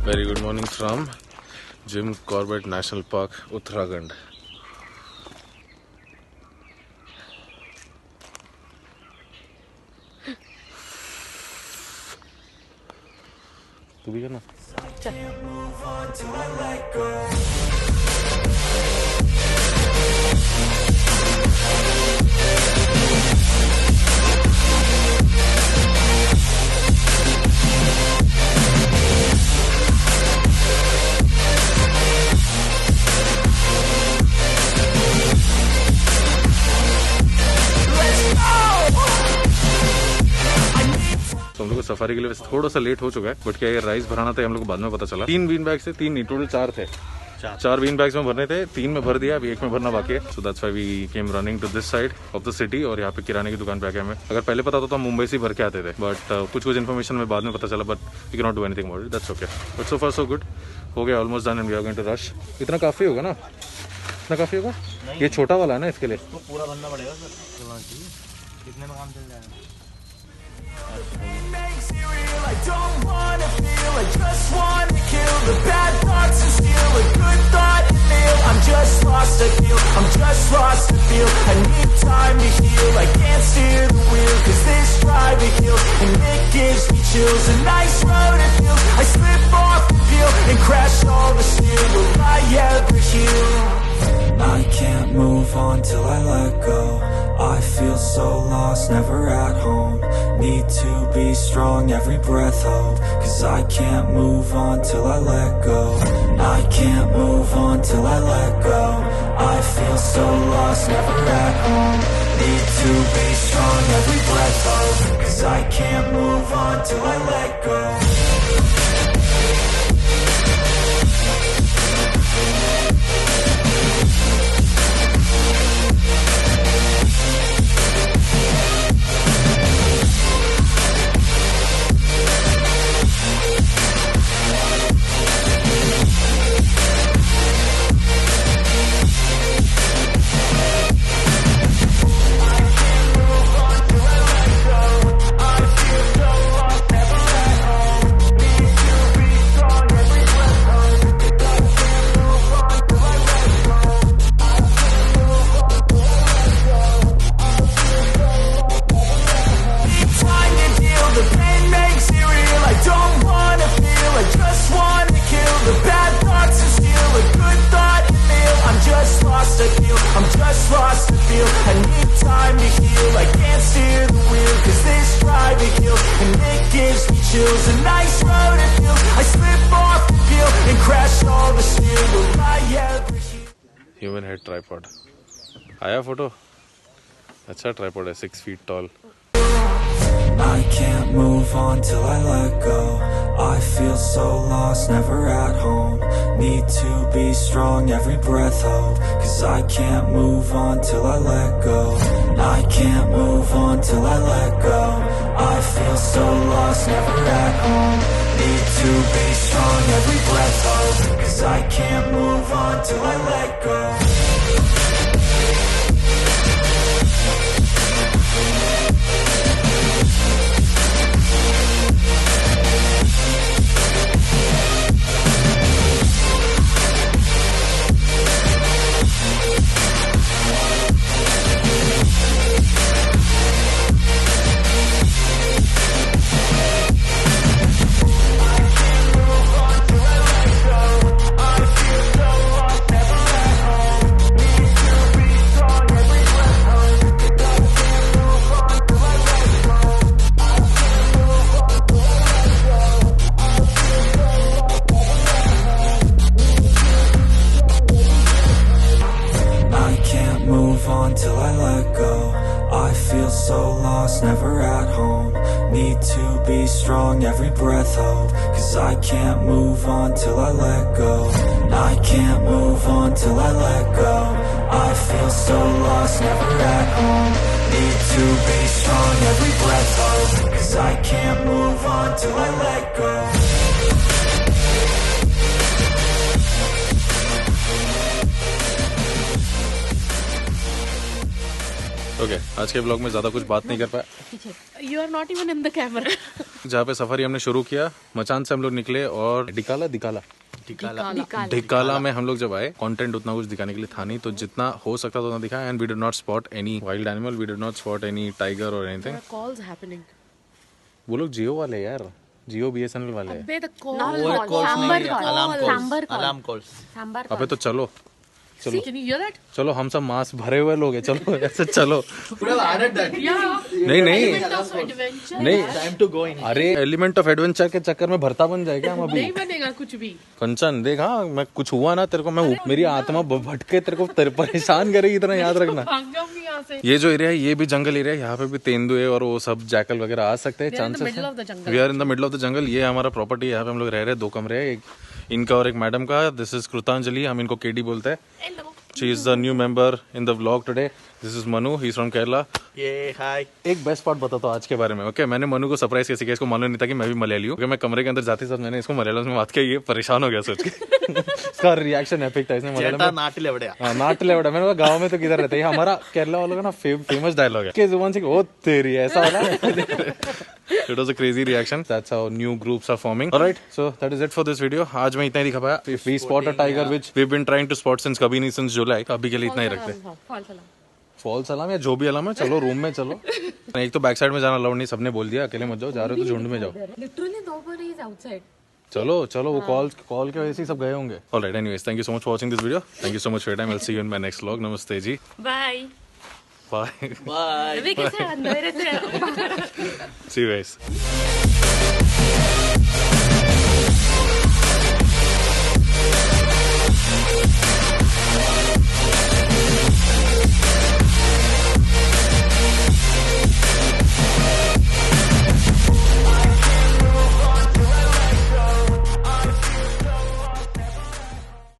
Very good morning from Jim Corbbett National Park, Uttarakhand. तू भी करना तो हम लोग को सफारी के लिए थोड़ा सा लेट हो चुका है, बट क्या ये राइस भराना था हम लोग को बाद में पता चला। 3 बीन बैग से 3 नहीं, टोटल 4 थे। 4 बीन बैग्स में भरने थे, 3 में भर दिया, अभी 1 में भरना बाकी है। So that's why we came running to this side of the city और यहाँ पे किराने की दुकान पे आके हमें, अगर पहले पता तो हम मुंबई से भर के आते थे, बट कुछ इन्फॉर्मेशन में बाद में पता चला, but we can not do anything about it, that's okay. But so far so good, हो गया almost done and we are going to rush. इतना काफी होगा ना, इतना काफी होगा। ये छोटा वाला है ना, इसके लिए तो पूरा भरना पड़ेगा सर। कितने में काम चल जाएगा? I don't wanna feel, I just wanna kill the bad thoughts and steal a good thought and feel. I'm just lost to feel, I'm just lost to feel. I need time to heal, I can't steer the wheel, cause this drive it kills and it gives me chills. A nice road it feels, I slip off the peel and crash all the steel. Will I ever heal? I can't move on till I let go. I feel so lost, never at home. Need to be strong, every breath hold. Cause I can't move on till I let go. I can't move on till I let go. I feel so lost, never at home. Need to be strong, every breath hold. Cause I can't move on till I let go. I'm just lost to feel, I need time to heal. I can't steer the wheel, cause this drive it kills and it gives me chills. A nice road it feels, I slip off the peel and crash all the steel. Will I ever heal? Human head tripod आया photo, अच्छा tripod है, 6 feet tall. I can't move on till I let go. I feel so lost, never at home. Need to be strong, every breath hold. Cause I can't move on till I let go. I can't move on till I let go. I feel so lost, never at home. Need to be strong, every breath hold. Cause I can't move on till I let go. Never at home. Need to be strong, every breath hold. Cause I can't move on till I let go. I can't move on till I let go. I feel so lost, never at home. Need to be strong, every breath hold. Cause I can't move on till I let go. Okay आज के blog में ज्यादा कुछ बात नहीं कर पाया। You are not even in the camera. जहाँ पे सफारी हमने शुरू किया, मचान से हम लोग निकले और ढिकाला में हम लोग जब आए, कंटेंट उतना कुछ दिखाने के लिए था नहीं, तो जितना हो सकता था उतना दिखा। And we did not spot any wild animal, we did not spot any tiger और anything. There are calls happening. वो लोग जियो वाले यार, जियो BSNL वाले। Obey the call. Alarm calls. अबे तो चलो See, can you hear that? चलो, हम सब मांस भरे हुए लोग हैं, चलो ऐसे चलो। Yeah. नहीं Element of adventure. नहीं, टाइम टू गो इन। अरे एलिमेंट ऑफ एडवेंचर के चक्कर में भरता बन जाएगा हम अभी। नहीं बनेगा कुछ भी। कंचन देख, हाँ मैं कुछ हुआ ना तेरे को, मैं मेरी आत्मा भटके तेरे को परेशान करेगी, इतना याद रखना। भाग जाऊंगी यहाँ से। ये जो एरिया है ये भी जंगल एरिया है, यहाँ पे भी तेंदुए और वो सब जैकल वगैरह आ सकते हैं, chances middle of the jungle. We are in the middle of the jungle. ये हमारा प्रॉपर्टी है, यहाँ पे हम लोग रह रहे हैं, 2 कमरे हैं, एक इनका और एक मैडम का। दिस इज कृतांजलि, हम इनको केडी बोलते हैं। She is the new member in the vlog today. This is Manu, he is from Kerala. ये हाय। एक बेस्ट पार्ट बताता हूँ आज के बारे में। ओके, मैंने मनु को सरप्राइज कैसे किया, इसको मालूम नहीं था कि मैं भी मलयाली हूँ। मैं कमरे के अंदर जाते साथ मैंने इसको मलयालम में बात किया, ये परेशान हो गया सोच के। इसका रिएक्शन एपिक था, इसने मलयालम में नाटलेवड़ा। मैंने कहा गाँव में तो किधर रहता है, हमारा केरला वालों का ना फेमस डायलॉग है, जुबान से ओ तेरी ऐसा वाला। It was a crazy reaction. That's how new groups are forming. All right, so that is it for this video. आज मैं इतना ही दिखा पाया। If we spot a tiger, which we've been trying to spot since कभी नहीं, since July, अभी के लिए इतना ही रखते। फॉल्स अलार्म या जो भी अलार्म है, चलो रूम में चलो। एक तो बैक साइड में जाना अलाउड नहीं, सबने बोल दिया, अकेले मत जाओ, जा रहे हो तो झुंड में जाओ। Literally nobody is outside. चलो चलो, वो कॉल के वजह से सब गए होंगे। All right, anyways, thank you so much for watching this video. Thank you so much for your time. I'll see you in my next vlog. Namaste ji. Bye. Bye. Bye. अभी कैसे अंधेरे से See you guys.